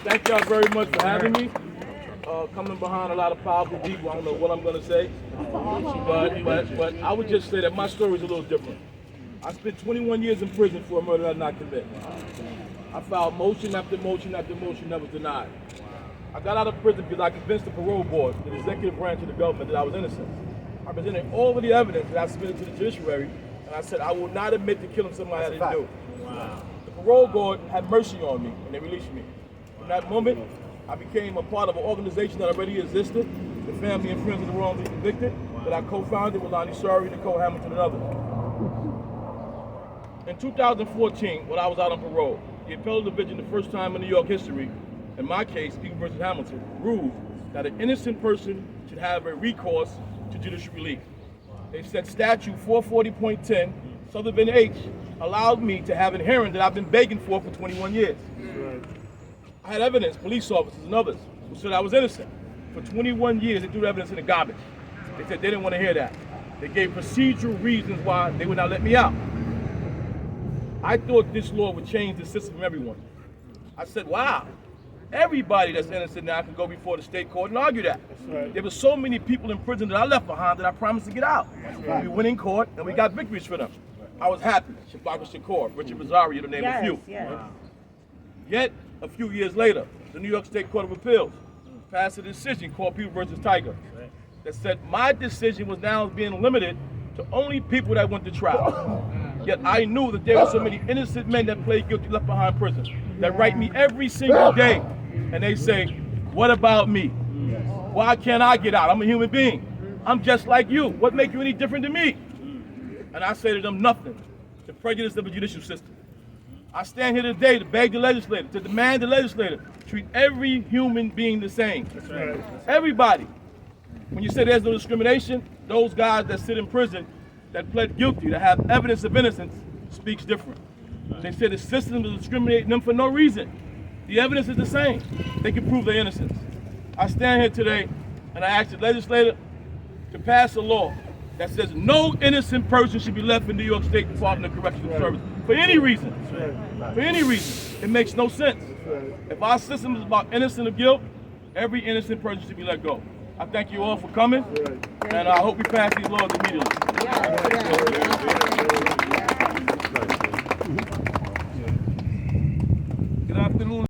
Thank y'all very much for having me. Coming behind a lot of powerful people, I don't know what I'm going to say, but I would just say that my story is a little different. I spent 21 years in prison for a murder I did not commit. I filed motion after motion after motion that was denied. I got out of prison because I convinced the parole board, the executive branch of the government, that I was innocent. I presented all of the evidence that I submitted to the judiciary, and I said I will not admit to killing somebody I didn't do. Wow. The parole board had mercy on me, and they released me. From that moment, I became a part of an organization that already existed, the Family and Friends of the Wrongly Convicted, that I co-founded with Lonnie Sari, Nicole Hamilton, and others. In 2014, when I was out on parole, the appellate division, the first time in New York history, in my case, People versus Hamilton, ruled that an innocent person should have a recourse to judicial relief. They said statute 440.10, subdivision H, allowed me to have a hearing that I've been begging for 21 years. I had evidence, police officers and others, who said I was innocent. For 21 years, they threw the evidence in the garbage. They said they didn't want to hear that. They gave procedural reasons why they would not let me out. I thought this law would change the system for everyone. I said, wow, everybody that's innocent now can go before the state court and argue that. Right. There were so many people in prison that I left behind that I promised to get out. Right. We went in court and we got victories for them. I was happy. Shabaka Shakur, Richard Rosario, to name a few. Yes. Wow. Yet, a few years later, the New York State Court of Appeals passed a decision called People versus Tiger that said my decision was now being limited to only people that went to trial. Yet I knew that there were so many innocent men that played guilty left behind prison that write me every single day, and they say, what about me? Why can't I get out? I'm a human being. I'm just like you. What makes you any different than me? And I say to them, nothing. The prejudice of the judicial system. I stand here today to beg the legislator, to demand the legislator treat every human being the same. That's right. Everybody. When you say there's no discrimination, those guys that sit in prison that pled guilty, that have evidence of innocence, speaks different. They say the system is discriminating them for no reason. The evidence is the same. They can prove their innocence. I stand here today and I ask the legislator to pass a law that says no innocent person should be left in New York State Department of Correctional Service for any reason. For any reason. It makes no sense. If our system is about innocent of guilt, every innocent person should be let go. I thank you all for coming, and I hope we pass these laws immediately. Good afternoon.